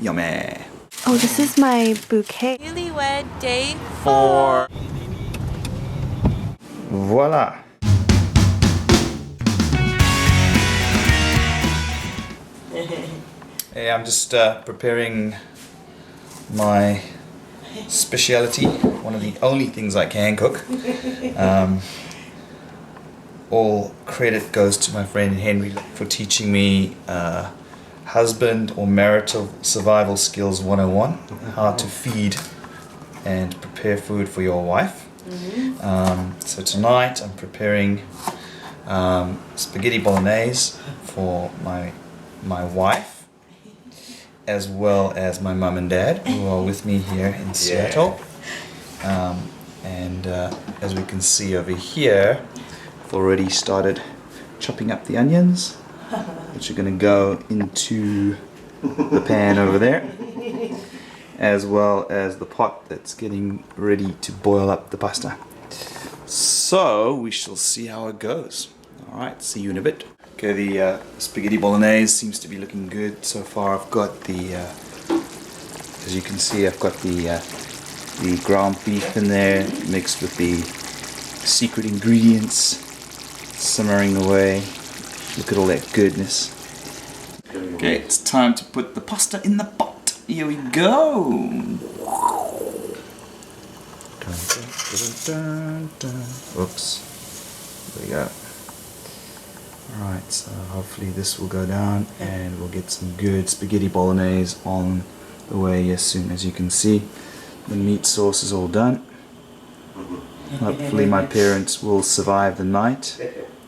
Yummy. Oh, this is my bouquet. Newlywed day 4. Voila. Hey, I'm just preparing my speciality, one of the only things I can cook. All credit goes to my friend Henry for teaching me husband or marital survival skills 101, how to feed and prepare food for your wife. So tonight I'm preparing spaghetti bolognese for my wife, as well as my mum and dad, who are with me here in Seattle. As we can see over here, I've already started chopping up the onions, which are going to go into the pan over there, as well as the pot that's getting ready to boil up the pasta. So we shall see how it goes. Alright, see you in a bit. Okay, the spaghetti bolognese seems to be looking good so far. I've got the, as you can see, I've got the ground beef in there mixed with the secret ingredients simmering away. Look at all that goodness. Okay, it's time to put the pasta in the pot. Here we go. Oops. There we go. Alright, so hopefully this will go down and we'll get some good spaghetti bolognese on the way as soon as you can see. The meat sauce is all done. Hopefully my parents will survive the night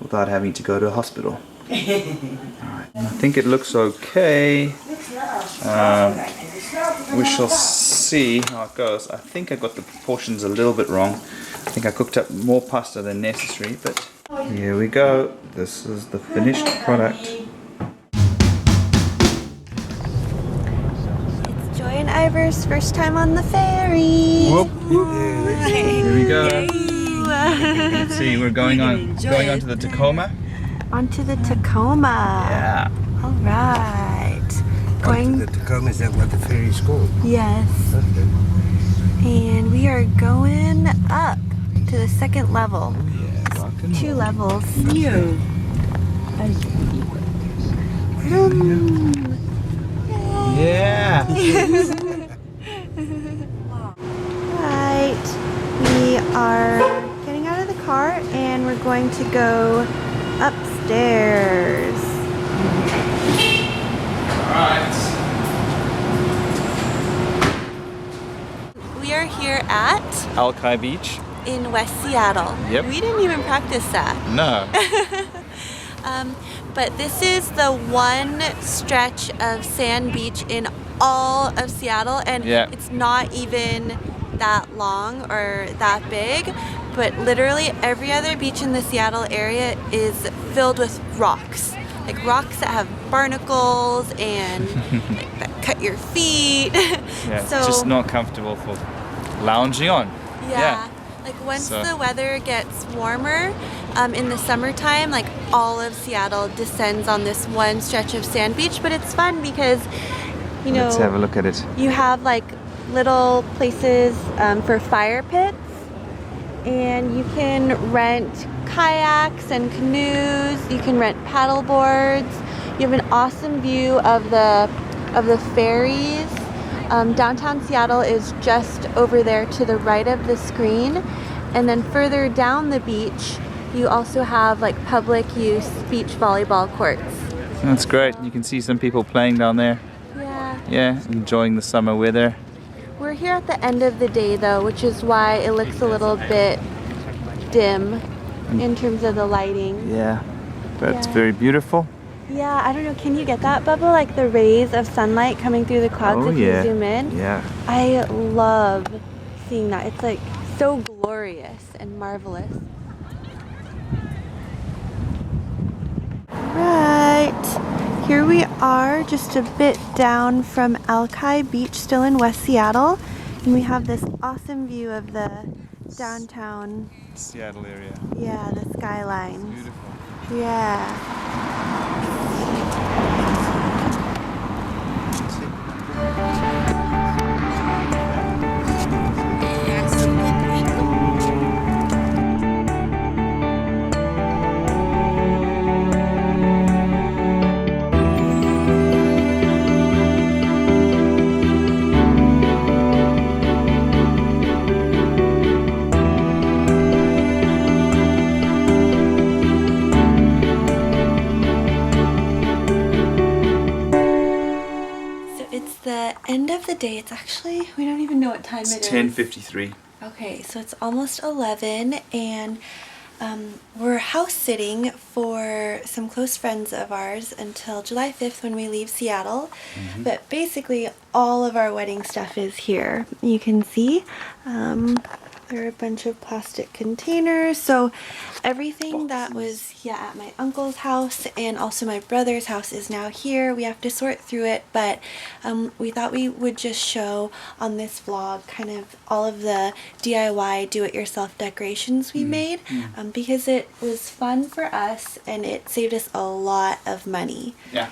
without having to go to a hospital. Alright, I think it looks okay. We shall see how it goes. I think I got the proportions a little bit wrong. I think I cooked up more pasta than necessary, but here we go. This is the finished product. It's Joy and Ivor's first time on the ferry. Whoop, whoop. Here we go. Let's see, we're going on to the Tacoma. Onto the Tacoma. Yeah. All right. Going to the Tacoma, is that what the ferry is called? Yes. Okay. And we are going up to the second level. Yeah. 2 levels. Yeah. Right. We are getting out of the car and we're going to go upstairs. Alright. We are here at Alki Beach. in West Seattle. Yep. We didn't even practice that. No. But this is the one stretch of sand beach in all of Seattle, and it's not even that long or that big, but literally every other beach in the Seattle area is filled with rocks. Like rocks that have barnacles and that cut your feet. Yeah, So, it's just not comfortable for lounging on. yeah. Like once the weather gets warmer, in the summertime, like all of Seattle descends on this one stretch of sand beach, but it's fun because, you know, Let's have a look at it. You have like little places for fire pits, and you can rent kayaks and canoes. You can rent paddle boards. You have an awesome view of the ferries. Downtown Seattle is just over there to the right of the screen, and then further down the beach you also have like public use beach volleyball courts. That's great. You can see some people playing down there. Yeah. Yeah, enjoying the summer weather. We're here at the end of the day though, which is why it looks a little bit dim in terms of the lighting. Yeah, but it's very beautiful. Yeah, I don't know, can you get that, Bubba? Like the rays of sunlight coming through the clouds if you zoom in? Yeah. I love seeing that. It's like so glorious and marvelous. Right, here we are just a bit down from Alki Beach, still in West Seattle, and we have this awesome view of the downtown Seattle area. Yeah, the skyline. Beautiful. Yeah. it's the end of the day. It's actually, we don't even know what time It's it is. 10:53. Okay, so it's almost 11, and we're house sitting for some close friends of ours until July 5th when we leave Seattle. But basically all of our wedding stuff is here. You can see there are a bunch of plastic containers. So everything that was at my uncle's house and also my brother's house is now here. We have to sort through it, but we thought we would just show on this vlog kind of all of the DIY do-it-yourself decorations we made because it was fun for us and it saved us a lot of money. Yeah.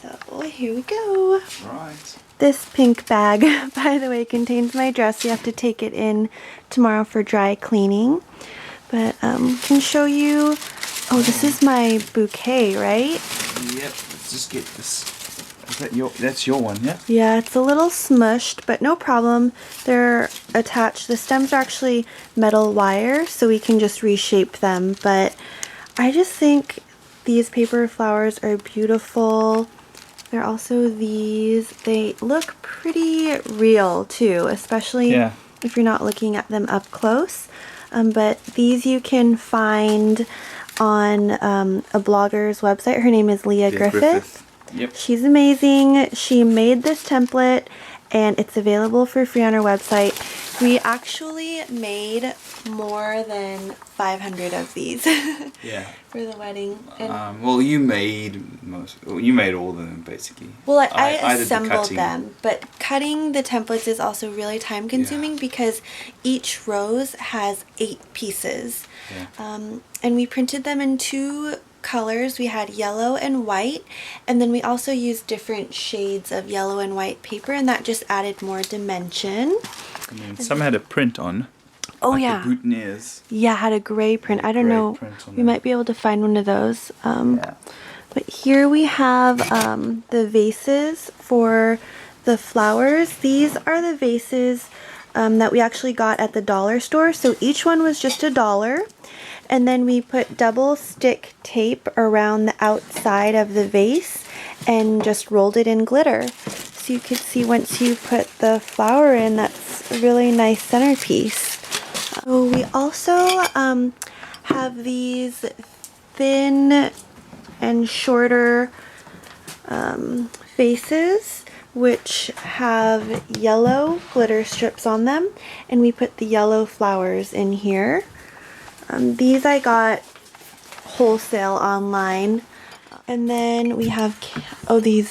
So here we go. Right. This pink bag, by the way, contains my dress. We have to take it in tomorrow for dry cleaning. But can show you. Oh, this is my bouquet, right? Yep. Let's just get this. Is that your? That's your one, yeah. Yeah, it's a little smushed, but no problem. They're attached. The stems are actually metal wire, so we can just reshape them. But I just think these paper flowers are beautiful. There are also these. They look pretty real too, especially if you're not looking at them up close. But these you can find on a blogger's website. Her name is Leah Griffith. Yep. She's amazing. She made this template and it's available for free on our website. We actually made more than 500 of these for the wedding. And well, you made most. Well, you made all of them basically. well, I did the assembled cutting. them, but cutting the templates is also really time consuming because each rose has 8 pieces. And we printed them in 2 colors. We had yellow and white, and then we also used different shades of yellow and white paper, and that just added more dimension. And then some had a print on. Oh like yeah. The boutonnieres. Yeah, had a gray print. I don't Gray know. print on We them. might be able to find one of those. But here we have the vases for the flowers. These are the vases that we actually got at the dollar store. So each one was just $1. And then we put double stick tape around the outside of the vase and just rolled it in glitter. So you could see once you put the flower in, that's a really nice centerpiece. So we also have these thin and shorter vases which have yellow glitter strips on them, and we put the yellow flowers in here. These I got wholesale online. And then we have these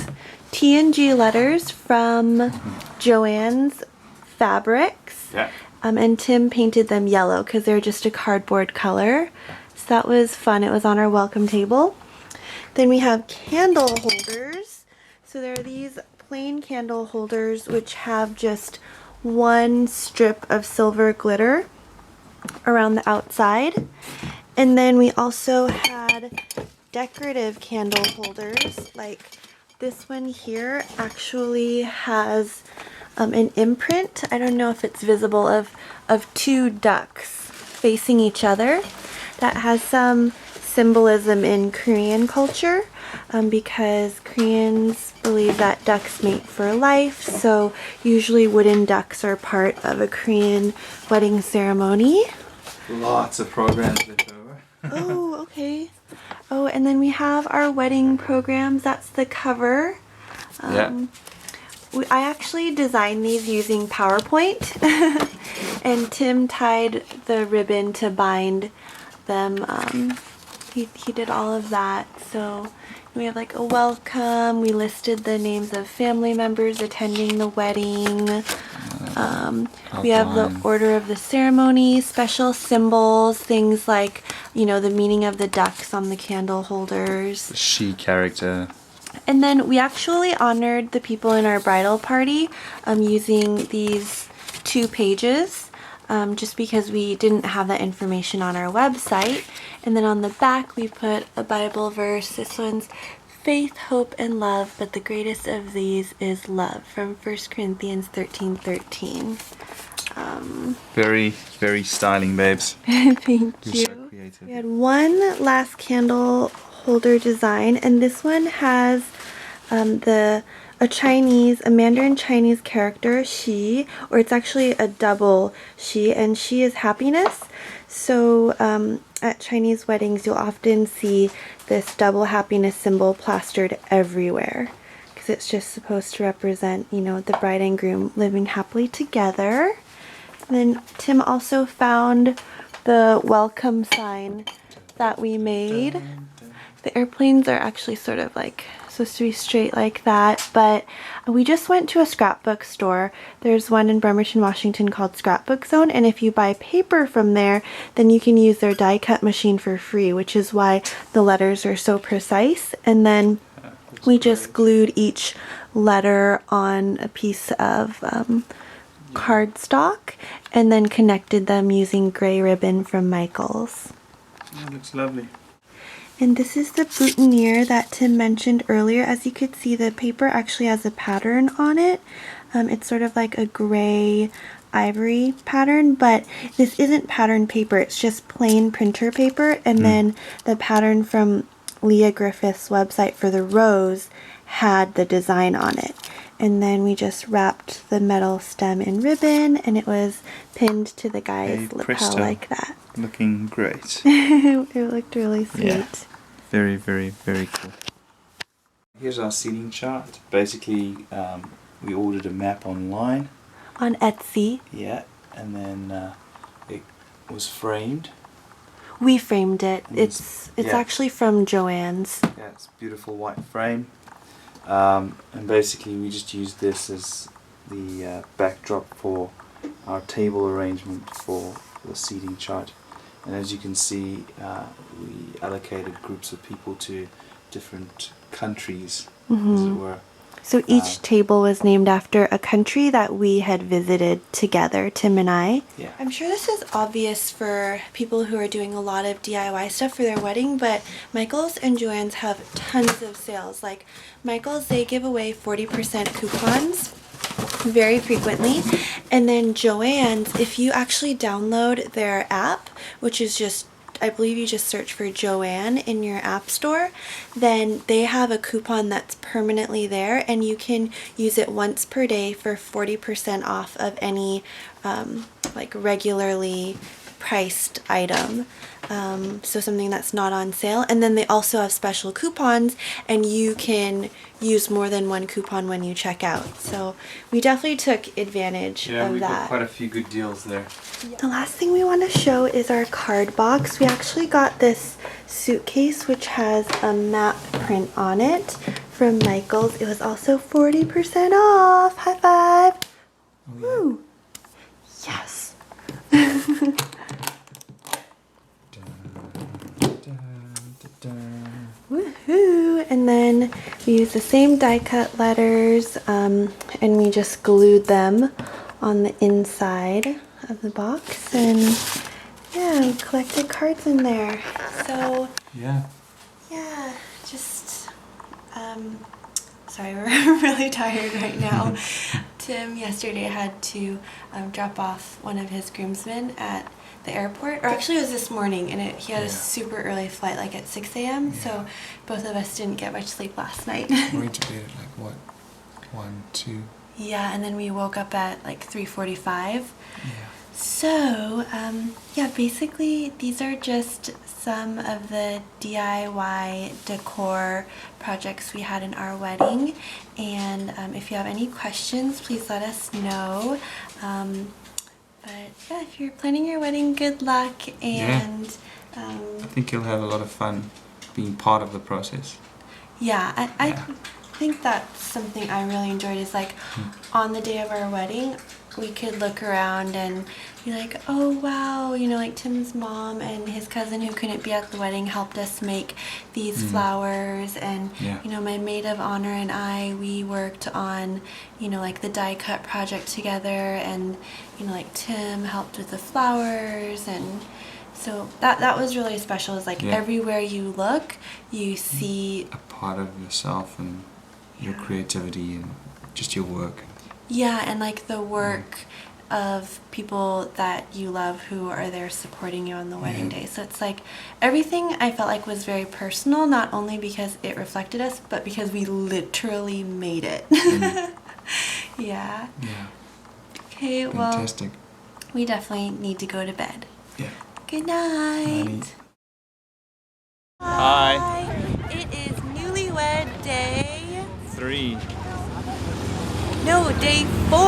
T&G letters from Joann's Fabrics. Yeah. And Tim painted them yellow because they're just a cardboard color. So that was fun. It was on our welcome table. Then we have candle holders. So there are these plain candle holders which have just one strip of silver glitter around the outside. And then we also had decorative candle holders. Like this one here actually has an imprint, I don't know if it's visible, of 2 ducks facing each other. That has some symbolism in Korean culture because Koreans believe that ducks mate for life, so usually wooden ducks are part of a Korean wedding ceremony. Lots of programs left over. Oh, okay. Oh, and then we have our wedding programs. That's the cover. I actually designed these using PowerPoint, and Tim tied the ribbon to bind them. He did all of that. So we have like a welcome. We listed the names of family members attending the wedding. We have the order of the ceremony, special symbols, things like, you know, the meaning of the ducks on the candle holders. The she character. And then we actually honored the people in our bridal party using these 2 pages just because we didn't have that information on our website. And then on the back we put a Bible verse. This one's faith, hope, and love, but the greatest of these is love, from 1 Corinthians 13:13. Very, very styling, babes. Thank You're you. so creative. We had one last candle holder design, and this one has the a Mandarin Chinese character, she, or it's actually a double she, and she is happiness. So at Chinese weddings, you'll often see this double happiness symbol plastered everywhere because it's just supposed to represent, you know, the bride and groom living happily together. And then Tim also found the welcome sign that we made. The airplanes are actually sort of like supposed to be straight like that, but we just went to a scrapbook store. There's one in Bremerton, Washington called Scrapbook Zone, and if you buy paper from there, then you can use their die cut machine for free, which is why the letters are so precise. And then we just glued each letter on a piece of cardstock and then connected them using gray ribbon from Michaels. That looks lovely. And this is the boutonniere that Tim mentioned earlier. As you could see, the paper actually has a pattern on it. It's sort of like a gray ivory pattern, but this isn't pattern paper. It's just plain printer paper. And then the pattern from Leah Griffith's website for the rose had the design on it. And then we just wrapped the metal stem in ribbon, and it was pinned to the guy's lapel like that. Looking great. It looked really sweet. Yeah. Very, very, very cool. Here's our seating chart. Basically, we ordered a map online. On Etsy. Yeah, and then it was framed. We framed it. It's yeah. actually from Joann's. Yeah, it's a beautiful white frame. And basically we just used this as the backdrop for our table arrangement for the seating chart. And as you can see, we allocated groups of people to different countries, as it were. So each table was named after a country that we had visited together, Tim and I. Yeah. I'm sure this is obvious for people who are doing a lot of DIY stuff for their wedding, but Michaels and Joann's have tons of sales. Like Michaels, they give away 40% coupons very frequently. And then Joann's, if you actually download their app, which is just, I believe you just search for Joann in your app store, then they have a coupon that's permanently there, and you can use it once per day for 40% off of any like regularly priced item. So something that's not on sale. And then they also have special coupons, and you can use more than one coupon when you check out. So we definitely took advantage of that. Yeah, we got quite a few good deals there. The last thing we want to show is our card box. We actually got this suitcase which has a map print on it from Michaels. It was also 40% off. High five. Oh, yeah. Woo. Yes. Woohoo! And then we used the same die cut letters, and we just glued them on the inside of the box, and yeah, we collected cards in there. So yeah, just sorry, we're really tired right now. Tim yesterday had to drop off one of his groomsmen at the airport, or actually it was this morning, and he had a super early flight, like at 6 a.m. So both of us didn't get much sleep last night. We went to bed at like what, 1, 2? Yeah, and then we woke up at like 3:45. Yeah. So yeah, basically these are just some of the DIY decor projects we had in our wedding, and if you have any questions, please let us know. But yeah, if you're planning your wedding, good luck, and I think you'll have a lot of fun being part of the process. Yeah, I think that's something I really enjoyed, is like on the day of our wedding, we could look around and be like, oh wow, you know, like Tim's mom and his cousin who couldn't be at the wedding helped us make these flowers, and you know, my maid of honor and I, we worked on, you know, like the die cut project together, and you know, like Tim helped with the flowers, and so that was really special. It's like everywhere you look, you see a part of yourself and your creativity and just your work. Yeah, and like the work of people that you love who are there supporting you on the wedding day. So it's like everything I felt like was very personal, not only because it reflected us, but because we literally made it. Yeah. Yeah. Okay, well, Fantastic. we definitely need to go to bed. Yeah. Good night. Night. Hi. It is Newlywed Day. 3. No, day 4.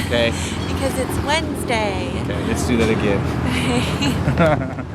Okay. Because it's Wednesday. Okay, let's do that again.